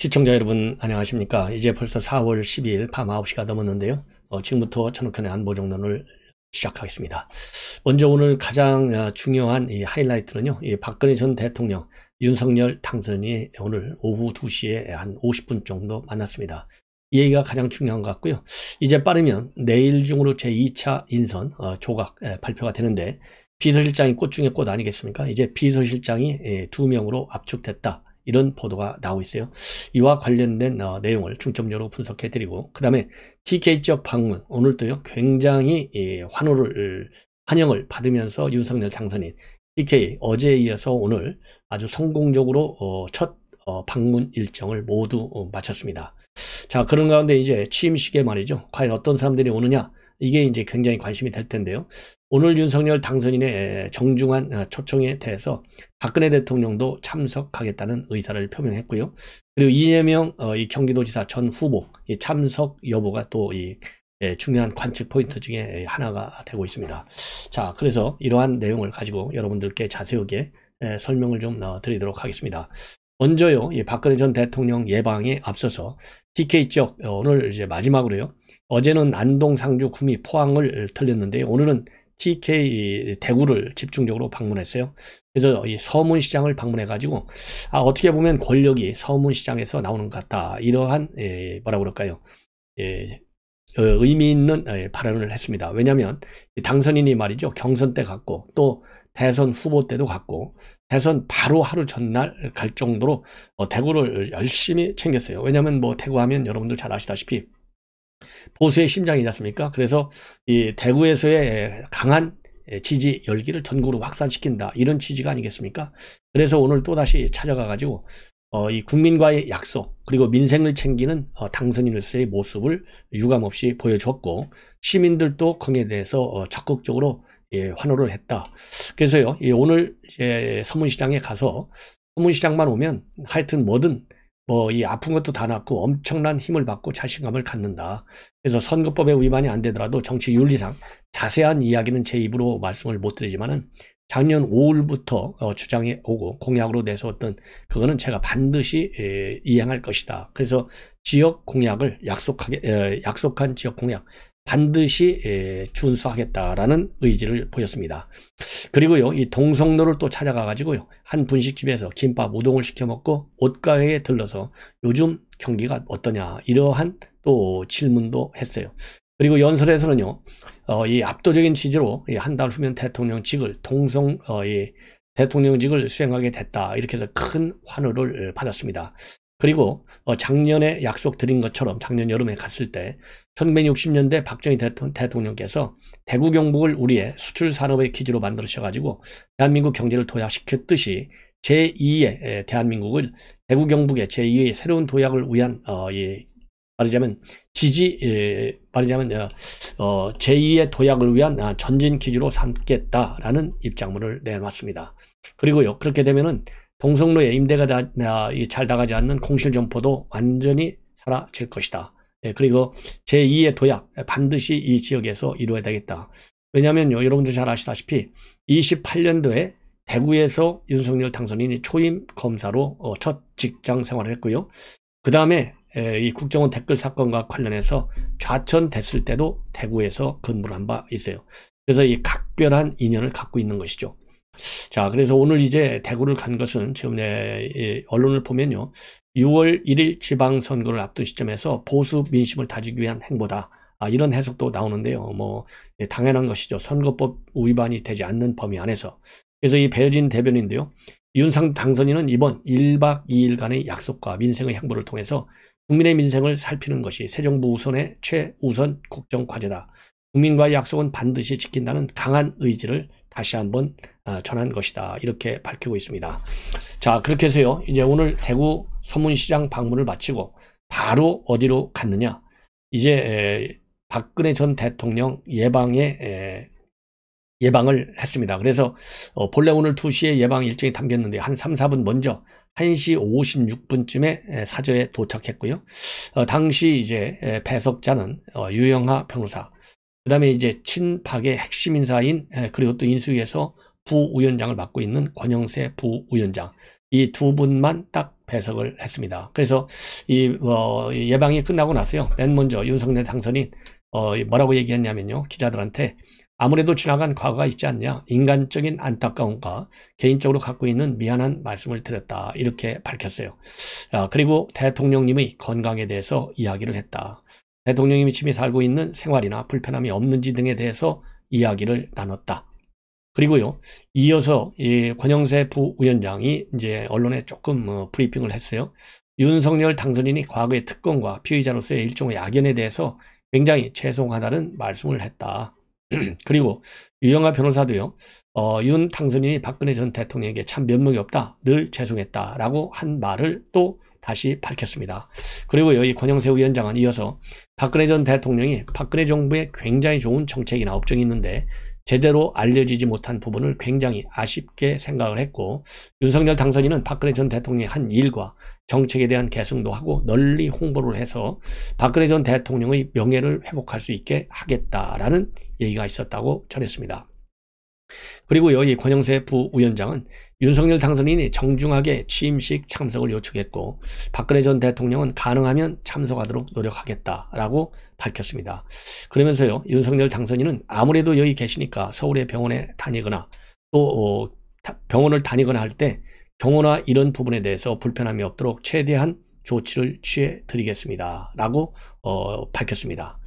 시청자 여러분 안녕하십니까. 이제 벌써 4월 12일 밤 9시가 넘었는데요. 지금부터 천옥현의 안보정론을 시작하겠습니다. 먼저 오늘 가장 중요한 이 하이라이트는요. 이 박근혜 전 대통령 윤석열 당선인이 오늘 오후 2시에 한 50분 정도 만났습니다. 이 얘기가 가장 중요한 것 같고요. 이제 빠르면 내일 중으로 제2차 인선 조각 발표가 되는데 비서실장이 꽃 중에 꽃 아니겠습니까? 이제 비서실장이 2명으로 압축됐다. 이런 보도가 나오고 있어요. 이와 관련된 내용을 중점적으로 분석해드리고 그 다음에 TK 지역 방문 오늘도요 굉장히 환영을 받으면서 윤석열 당선인 TK 어제에 이어서 오늘 아주 성공적으로 첫 방문 일정을 모두 마쳤습니다. 자, 그런 가운데 이제 취임식에 말이죠. 과연 어떤 사람들이 오느냐 이게 이제 굉장히 관심이 될 텐데요. 오늘 윤석열 당선인의 정중한 초청에 대해서 박근혜 대통령도 참석하겠다는 의사를 표명했고요. 그리고 이재명 이 경기도지사 전 후보 이 참석 여부가 또 이 중요한 관측 포인트 중에 하나가 되고 있습니다. 자, 그래서 이러한 내용을 가지고 여러분들께 자세하게 설명을 좀 드리도록 하겠습니다. 먼저요, 이 박근혜 전 대통령 예방에 앞서서 TK 지역 오늘 이제 마지막으로요. 어제는 안동, 상주, 구미, 포항을 들렸는데요. 오늘은 TK 대구를 집중적으로 방문했어요. 그래서 이 서문시장을 방문해가지고 어떻게 보면 권력이 서문시장에서 나오는 것 같다. 이러한 뭐라 그럴까요? 의미 있는 발언을 했습니다. 왜냐하면 당선인이 말이죠. 경선 때 갔고 또 대선 후보 때도 갔고 대선 바로 하루 전날 갈 정도로 대구를 열심히 챙겼어요. 왜냐하면 뭐 대구 하면 여러분들 잘 아시다시피 보수의 심장이지 않습니까? 그래서 이 대구에서의 강한 지지 열기를 전국으로 확산시킨다. 이런 취지가 아니겠습니까? 그래서 오늘 또다시 찾아가 가지고 이 국민과의 약속 그리고 민생을 챙기는 당선인으로서의 모습을 유감없이 보여줬고 시민들도 거기에 대해서 적극적으로 환호를 했다. 그래서요 오늘 서문시장에 가서 서문시장만 오면 하여튼 뭐든 이 아픈 것도 다 낫고 엄청난 힘을 받고 자신감을 갖는다. 그래서 선거법에 위반이 안 되더라도 정치 윤리상 자세한 이야기는 제 입으로 말씀을 못 드리지만은 작년 5월부터 주장해 오고 공약으로 내세웠던 그거는 제가 반드시 이행할 것이다. 그래서 지역 공약을 약속한 지역 공약 반드시 준수하겠다라는 의지를 보였습니다. 그리고요, 이 동성로를 또 찾아가 가지고요, 한 분식집에서 김밥, 우동을 시켜 먹고 옷가게에 들러서 요즘 경기가 어떠냐 이러한 또 질문도 했어요. 그리고 연설에서는요, 이 압도적인 지지로 한 달 후면 대통령직을 대통령직을 수행하게 됐다. 이렇게 해서 큰 환호를 받았습니다. 그리고 작년에 약속드린 것처럼 작년 여름에 갔을 때 1960년대 박정희 대통령께서 대구 경북을 우리의 수출 산업의 기지로 만들으셔가지고 대한민국 경제를 도약시켰듯이 제2의 대한민국을 대구 경북의 제2의 새로운 도약을 위한 말하자면 제2의 도약을 위한 전진 기지로 삼겠다라는 입장문을 내놨습니다. 그리고요, 그렇게 되면은 동성로에 임대가 잘 나가지 않는 공실점포도 완전히 사라질 것이다. 그리고 제2의 도약 반드시 이 지역에서 이루어야 되겠다. 왜냐하면요, 여러분들 잘 아시다시피 28년도에 대구에서 윤석열 당선인이 초임 검사로 첫 직장 생활을 했고요. 그 다음에 이 국정원 댓글 사건과 관련해서 좌천됐을 때도 대구에서 근무를 한 바 있어요. 그래서 이 각별한 인연을 갖고 있는 것이죠. 자, 그래서 오늘 이제 대구를 간 것은 지금 언론을 보면요, 6월 1일 지방선거를 앞둔 시점에서 보수 민심을 다지기 위한 행보다. 이런 해석도 나오는데요. 당연한 것이죠. 선거법 위반이 되지 않는 범위 안에서. 그래서 이 배어진 대변인인데요, 윤상 당선인은 이번 1박 2일간의 약속과 민생의 행보를 통해서 국민의 민생을 살피는 것이 새 정부 우선의 최우선 국정 과제다. 국민과의 약속은 반드시 지킨다는 강한 의지를 다시 한번 전한 것이다. 이렇게 밝히고 있습니다. 자, 그렇게 해서요, 이제 오늘 대구 서문시장 방문을 마치고 바로 어디로 갔느냐. 이제 박근혜 전 대통령 예방을 했습니다. 그래서 본래 오늘 2시에 예방 일정이 담겼는데 한 3, 4분 먼저 1시 56분쯤에 사저에 도착했고요. 당시 이제 배석자는 유영하 변호사, 그 다음에 이제 친박의 핵심 인사인 그리고 또 인수위에서 부위원장을 맡고 있는 권영세 부위원장, 이 두 분만 딱 배석을 했습니다. 그래서 이 예방이 끝나고 나서요, 맨 먼저 윤석열 당선인 뭐라고 얘기했냐면요, 기자들한테 아무래도 지나간 과거가 있지 않냐, 인간적인 안타까움과 개인적으로 갖고 있는 미안한 말씀을 드렸다, 이렇게 밝혔어요. 그리고 대통령님의 건강에 대해서 이야기를 했다. 대통령님이 지금 살고 있는 생활이나 불편함이 없는지 등에 대해서 이야기를 나눴다. 그리고요, 이어서 이 권영세 부위원장이 이제 언론에 조금 브리핑을 했어요. 윤석열 당선인이 과거의 특검과 피의자로서의 일종의 악연에 대해서 굉장히 죄송하다는 말씀을 했다. 그리고 유영하 변호사도요, 윤 당선인이 박근혜 전 대통령에게 참 면목이 없다, 늘 죄송했다라고 한 말을 또 다시 밝혔습니다. 그리고요, 이 권영세 위원장은 이어서 박근혜 전 대통령이 박근혜 정부에 굉장히 좋은 정책이나 업적이 있는데 제대로 알려지지 못한 부분을 굉장히 아쉽게 생각을 했고, 윤석열 당선인은 박근혜 전 대통령이 한 일과 정책에 대한 계승도 하고 널리 홍보를 해서 박근혜 전 대통령의 명예를 회복할 수 있게 하겠다라는 얘기가 있었다고 전했습니다. 그리고요, 이 권영세 부위원장은 윤석열 당선인이 정중하게 취임식 참석을 요청했고 박근혜 전 대통령은 가능하면 참석하도록 노력하겠다라고 밝혔습니다. 그러면서요, 윤석열 당선인은 아무래도 여기 계시니까 서울의 병원에 다니거나 또 병원을 다니거나 할 때 경호나 이런 부분에 대해서 불편함이 없도록 최대한 조치를 취해 드리겠습니다 라고 밝혔습니다.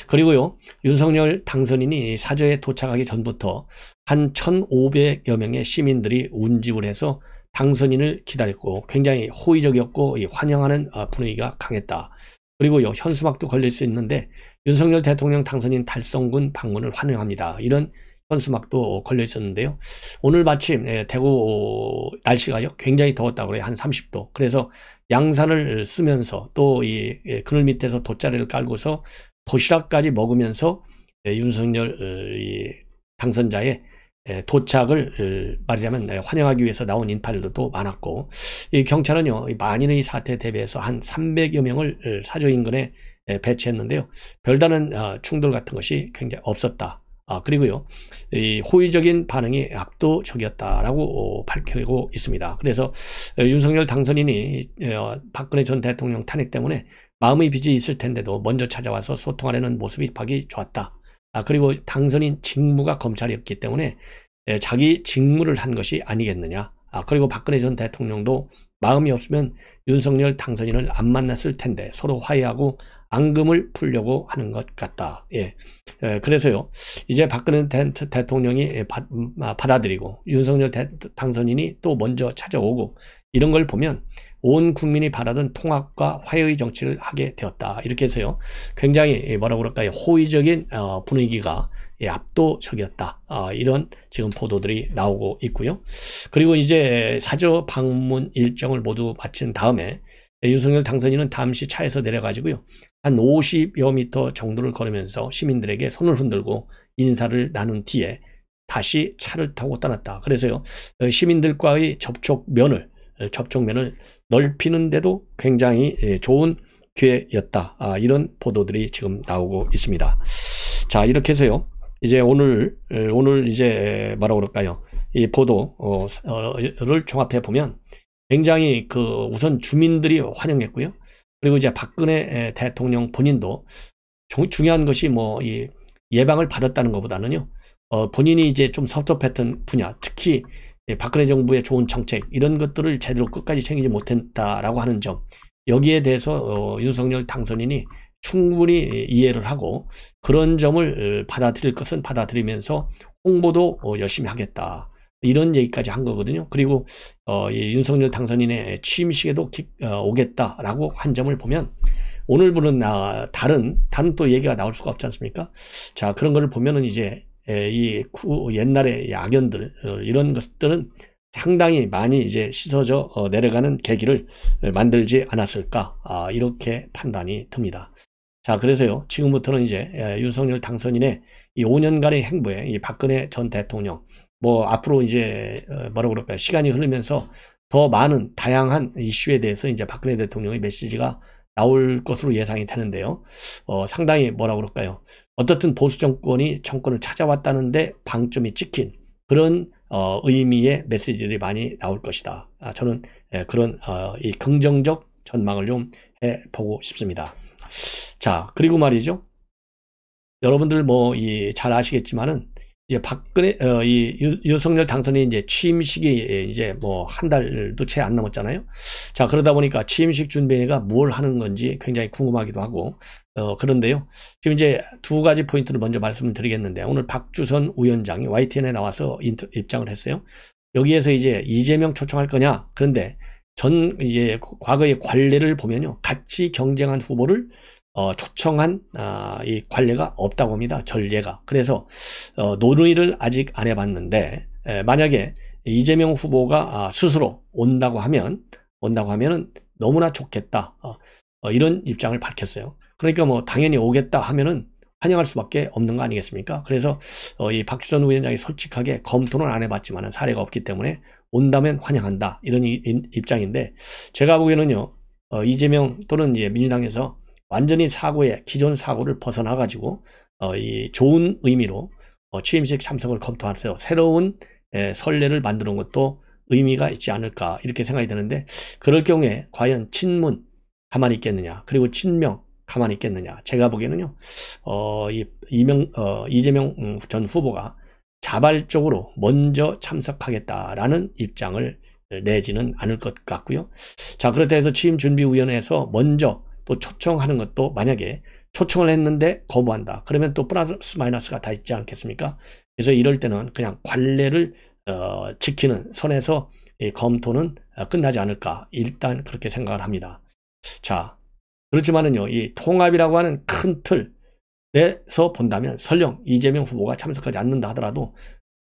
그리고요, 윤석열 당선인이 사저에 도착하기 전부터 한 1,500여 명의 시민들이 운집을 해서 당선인을 기다렸고 굉장히 호의적이었고 환영하는 분위기가 강했다. 그리고요, 현수막도 걸릴 수 있는데 윤석열 대통령 당선인 달성군 방문을 환영합니다, 이런 현수막도 걸려 있었는데요. 오늘 마침 대구 날씨가요 굉장히 더웠다고 그래요. 한 30도. 그래서 양산을 쓰면서 또 이 그늘 밑에서 돗자리를 깔고서 도시락까지 먹으면서 윤석열 당선자의 도착을 말하자면 환영하기 위해서 나온 인파들도 많았고, 이 경찰은요, 만인의 사태에 대비해서 한 300여 명을 사저 인근에 배치했는데요. 별다른 충돌 같은 것이 굉장히 없었다. 그리고요, 이 호의적인 반응이 압도적이었다라고 밝히고 있습니다. 그래서 윤석열 당선인이 박근혜 전 대통령 탄핵 때문에 마음의 빚이 있을 텐데도 먼저 찾아와서 소통하려는 모습이 보기 좋았다. 그리고 당선인 직무가 검찰이었기 때문에 자기 직무를 한 것이 아니겠느냐. 그리고 박근혜 전 대통령도 마음이 없으면 윤석열 당선인을 안 만났을 텐데 서로 화해하고 앙금을 풀려고 하는 것 같다. 그래서요, 이제 박근혜 대통령이 받아들이고 윤석열 당선인이 또 먼저 찾아오고 이런 걸 보면 온 국민이 바라던 통합과 화해의 정치를 하게 되었다. 이렇게 해서요, 굉장히 뭐라고 그럴까요, 호의적인 분위기가 압도적이었다. 이런 지금 보도들이 나오고 있고요. 그리고 이제 사저 방문 일정을 모두 마친 다음에 윤석열 당선인은 잠시 차에서 내려가지고요, 한 50여 미터 정도를 걸으면서 시민들에게 손을 흔들고 인사를 나눈 뒤에 다시 차를 타고 떠났다. 그래서요, 시민들과의 접촉면을 넓히는데도 굉장히 좋은 기회였다. 이런 보도들이 지금 나오고 있습니다. 자, 이렇게 해서요, 이제 오늘 이제 뭐라고 그럴까요, 이 보도를 종합해 보면 굉장히 우선 주민들이 환영했고요. 그리고 이제 박근혜 대통령 본인도 중요한 것이 이 예방을 받았다는 것보다는요, 본인이 이제 좀 섭섭했던 분야, 특히 박근혜 정부의 좋은 정책 이런 것들을 제대로 끝까지 챙기지 못했다라고 하는 점, 여기에 대해서 윤석열 당선인이 충분히 이해를 하고 그런 점을 받아들일 것은 받아들이면서 홍보도 열심히 하겠다, 이런 얘기까지 한 거거든요. 그리고 이 윤석열 당선인의 취임식에도 오겠다라고 한 점을 보면 오늘부는 다른 또 얘기가 나올 수가 없지 않습니까? 자, 그런 거를 보면은 이제 이 옛날의 악연들 이런 것들은 상당히 많이 이제 씻어져 내려가는 계기를 만들지 않았을까, 이렇게 판단이 듭니다. 자, 그래서요, 지금부터는 이제 윤석열 당선인의 이 5년간의 행보에 이 박근혜 전 대통령 앞으로 이제 뭐라고 그럴까요, 시간이 흐르면서 더 많은 다양한 이슈에 대해서 이제 박근혜 대통령의 메시지가 나올 것으로 예상이 되는데요. 상당히 뭐라고 그럴까요, 어떻든 보수 정권이 정권을 찾아왔다는데 방점이 찍힌 그런 의미의 메시지들이 많이 나올 것이다. 저는 그런 이 긍정적 전망을 좀 해보고 싶습니다. 자, 그리고 말이죠. 여러분들 잘 아시겠지만은 이제 박근혜 윤석열 당선인 이제 취임식이 이제 한 달도 채 안 남았잖아요. 자, 그러다 보니까 취임식 준비회가 뭘 하는 건지 굉장히 궁금하기도 하고 그런데요. 지금 이제 두 가지 포인트를 먼저 말씀을 드리겠는데, 오늘 박주선 위원장이 YTN에 나와서 입장을 했어요. 여기에서 이제 이재명 초청할 거냐? 그런데 이제 과거의 관례를 보면요, 같이 경쟁한 후보를 초청한 이 관례가 없다고 합니다. 전례가. 그래서 논의를 아직 안 해봤는데, 만약에 이재명 후보가 스스로 온다고 하면은 너무나 좋겠다. 이런 입장을 밝혔어요. 그러니까 당연히 오겠다 하면은 환영할 수밖에 없는 거 아니겠습니까? 그래서 이 박주선 위원장이 솔직하게 검토는 안 해봤지만 사례가 없기 때문에 온다면 환영한다, 이런 입장인데, 제가 보기에는요, 이재명 또는 이제 민주당에서 완전히 기존 사고를 벗어나 가지고 이 좋은 의미로 취임식 참석을 검토해서 새로운 선례를 만드는 것도 의미가 있지 않을까, 이렇게 생각이 드는데, 그럴 경우에 과연 친문 가만히 있겠느냐, 그리고 친명 가만히 있겠느냐. 제가 보기에는요, 이재명 전 후보가 자발적으로 먼저 참석하겠다라는 입장을 내지는 않을 것 같고요. 자, 그렇다 해서 취임준비위원회에서 먼저 또 초청하는 것도, 만약에 초청을 했는데 거부한다, 그러면 또 플러스 마이너스가 다 있지 않겠습니까? 그래서 이럴 때는 그냥 관례를 지키는 선에서 검토는 끝나지 않을까, 일단 그렇게 생각을 합니다. 자, 그렇지만은요, 이 통합이라고 하는 큰 틀에서 본다면 설령 이재명 후보가 참석하지 않는다 하더라도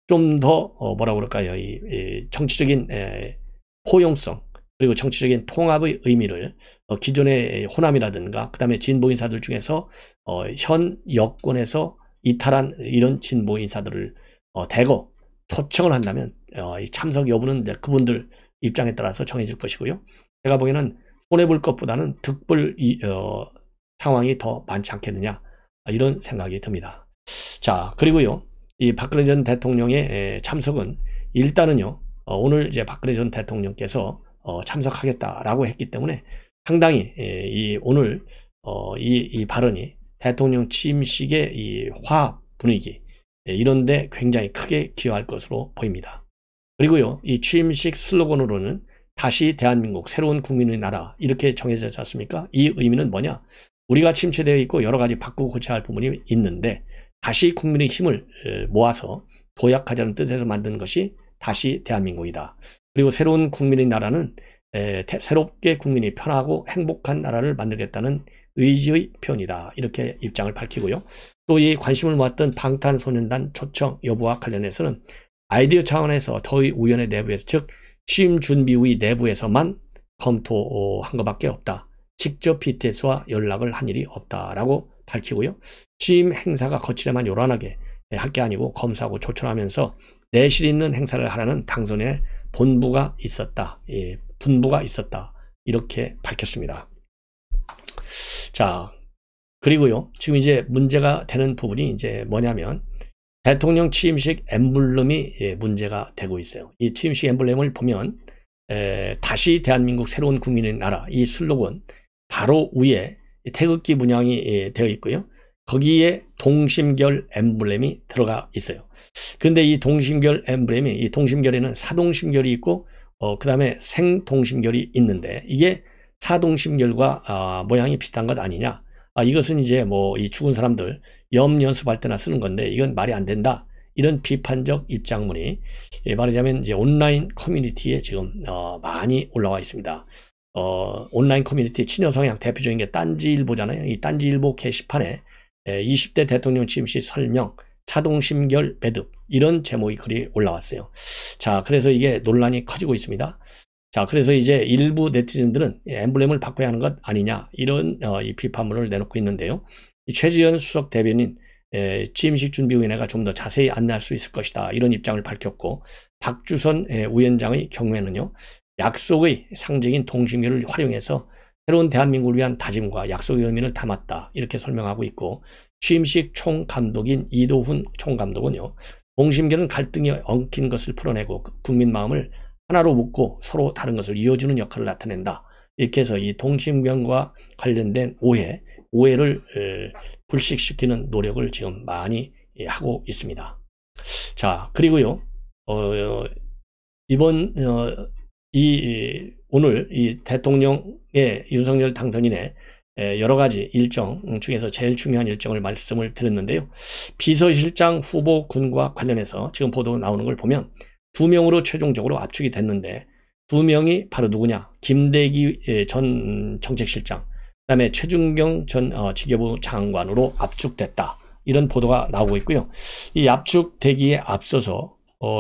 좀 더 뭐라고 그럴까요, 이 정치적인 포용성, 그리고 정치적인 통합의 의미를 기존의 호남이라든가 그 다음에 진보 인사들 중에서 현 여권에서 이탈한 이런 진보 인사들을 대거 초청을 한다면 이 참석 여부는 이제 그분들 입장에 따라서 정해질 것이고요. 제가 보기에는 손해볼 것보다는 득볼 상황이 더 많지 않겠느냐, 이런 생각이 듭니다. 자, 그리고요, 이 박근혜 전 대통령의 참석은 일단은요, 오늘 이제 박근혜 전 대통령께서 참석하겠다라고 했기 때문에 상당히 오늘 이 발언이 대통령 취임식의 이 화합 분위기 이런데 굉장히 크게 기여할 것으로 보입니다. 그리고요, 이 취임식 슬로건으로는 다시 대한민국 새로운 국민의 나라, 이렇게 정해졌지 않습니까? 이 의미는 뭐냐? 우리가 침체되어 있고 여러 가지 바꾸고 고쳐야 할 부분이 있는데, 다시 국민의 힘을 모아서 도약하자는 뜻에서 만든 것이 다시 대한민국이다. 그리고 새로운 국민의 나라는 새롭게 국민이 편하고 행복한 나라를 만들겠다는 의지의 표현이다, 이렇게 입장을 밝히고요. 또 이 관심을 모았던 방탄소년단 초청 여부와 관련해서는 아이디어 차원에서 더위 위원회 내부에서, 즉 취임준비위 내부에서만 검토한 것밖에 없다. 직접 BTS와 연락을 한 일이 없다라고 밝히고요. 취임 행사가 거칠에만 요란하게 할 게 아니고 검사하고 조촐하면서 내실 있는 행사를 하라는 당선의 본부가 있었다, 분부가 있었다, 이렇게 밝혔습니다. 자, 그리고요, 지금 이제 문제가 되는 부분이 이제 뭐냐면, 대통령 취임식 엠블럼이 문제가 되고 있어요. 이 취임식 엠블럼을 보면 다시 대한민국 새로운 국민의 나라, 이 슬로건 바로 위에 태극기 문양이 되어 있고요. 거기에 동심결 엠블럼이 들어가 있어요. 근데 이 동심결 엠블럼이, 이 동심결에는 사동심결이 있고 그 다음에 생동심결이 있는데, 이게 사동심결과 모양이 비슷한 것 아니냐, 이것은 이제 이 죽은 사람들 염 연습할 때나 쓰는 건데 이건 말이 안 된다, 이런 비판적 입장문이 말하자면 이제 온라인 커뮤니티에 지금 많이 올라와 있습니다. 온라인 커뮤니티 친여 성향 대표적인 게 딴지일보잖아요. 이 딴지일보 게시판에 20대 대통령 취임식 설명, 사동심결 매듭, 이런 제목의 글이 올라왔어요. 자, 그래서 이게 논란이 커지고 있습니다. 자, 그래서 이제 일부 네티즌들은 엠블렘을 바꿔야 하는 것 아니냐, 이런 이 비판문을 내놓고 있는데요. 이 최지현 수석 대변인 취임식 준비위원회가 좀 더 자세히 안내할 수 있을 것이다, 이런 입장을 밝혔고, 박주선 위원장의 경우에는요, 약속의 상징인 동심결을 활용해서 새로운 대한민국을 위한 다짐과 약속의 의미를 담았다, 이렇게 설명하고 있고, 취임식 총감독인 이도훈 총감독은요, 동심계는 갈등이 엉킨 것을 풀어내고 국민 마음을 하나로 묶고 서로 다른 것을 이어주는 역할을 나타낸다. 이렇게 해서 이 동심경과 관련된 오해를 불식시키는 노력을 지금 많이 하고 있습니다. 자, 그리고요, 오늘 이 대통령의 윤석열 당선인의 여러 가지 일정 중에서 제일 중요한 일정을 말씀을 드렸는데요. 비서실장 후보군과 관련해서 지금 보도 나오는 걸 보면 2명으로 최종적으로 압축이 됐는데 2명이 바로 누구냐? 김대기 전 정책실장, 그다음에 최준경 전 지교부 장관으로 압축됐다. 이런 보도가 나오고 있고요. 이 압축되기에 앞서서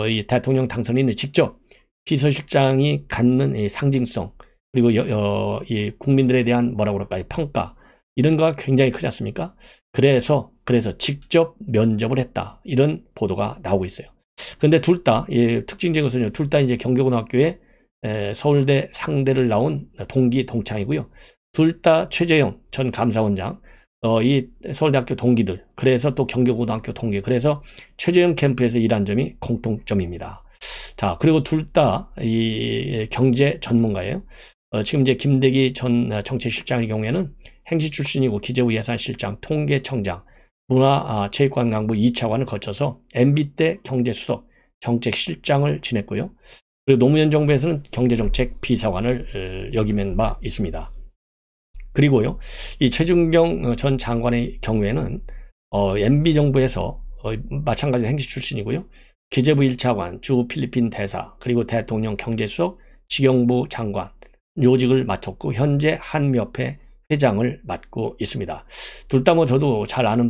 이 대통령 당선인은 직접 비서실장이 갖는 이 상징성, 그리고 이 국민들에 대한 뭐라고 그럴까요? 평가, 이런 거가 굉장히 크지 않습니까? 그래서 직접 면접을 했다. 이런 보도가 나오고 있어요. 근데 둘 다, 특징적인 것은 둘 다 이제 경기고등학교에 서울대 상대를 나온 동기 동창이고요. 둘 다 최재형 전 감사원장, 이 서울대학교 동기들, 그래서 또 경기고등학교 동기, 그래서 최재형 캠프에서 일한 점이 공통점입니다. 자, 그리고 둘 다 이 경제 전문가예요. 지금 이제 김대기 전 정책실장의 경우에는 행시 출신이고 기재부 예산실장, 통계청장, 문화체육관광부 2차관을 거쳐서 MB 때 경제수석, 정책실장을 지냈고요. 그리고 노무현 정부에서는 경제정책 비서관을 역임한 바 있습니다. 그리고요, 이 최준경 전 장관의 경우에는 MB 정부에서 마찬가지로 행시 출신이고요. 기재부 1차관, 주 필리핀 대사, 그리고 대통령 경제수석, 직영부 장관 요직을 맡았고 현재 한미협회 회장을 맡고 있습니다. 둘 다 뭐 저도 잘 아는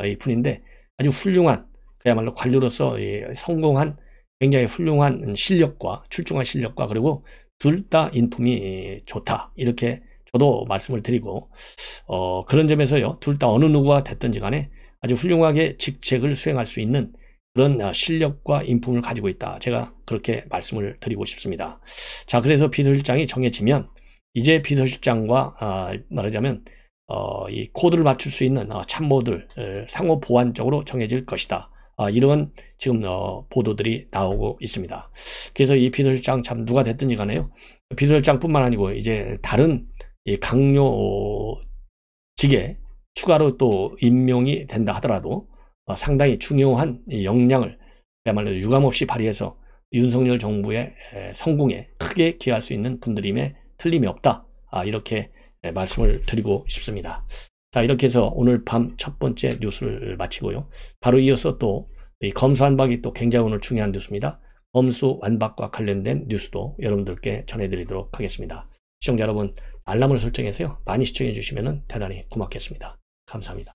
이 분인데 아주 훌륭한, 그야말로 관료로서 성공한 굉장히 훌륭한 실력과 출중한 실력과, 그리고 둘 다 인품이 좋다, 이렇게 저도 말씀을 드리고, 그런 점에서요, 둘 다 어느 누구가 됐든지 간에 아주 훌륭하게 직책을 수행할 수 있는 그런 실력과 인품을 가지고 있다. 제가 그렇게 말씀을 드리고 싶습니다. 자, 그래서 비서실장이 정해지면 이제 비서실장과 말하자면 이 코드를 맞출 수 있는 참모들 상호 보완적으로 정해질 것이다. 이런 지금 보도들이 나오고 있습니다. 그래서 이 비서실장 참 누가 됐든지 간에요, 비서실장뿐만 아니고 이제 다른 이 강요직에 추가로 또 임명이 된다 하더라도 상당히 중요한 역량을 그야말로 유감없이 발휘해서 윤석열 정부의 성공에 크게 기여할 수 있는 분들임에 틀림이 없다. 이렇게 말씀을 드리고 싶습니다. 자, 이렇게 해서 오늘 밤 첫 번째 뉴스를 마치고요. 바로 이어서 또 이 검수완박이 또 굉장히 오늘 중요한 뉴스입니다. 검수완박과 관련된 뉴스도 여러분들께 전해드리도록 하겠습니다. 시청자 여러분, 알람을 설정해서요, 많이 시청해 주시면 대단히 고맙겠습니다. 감사합니다.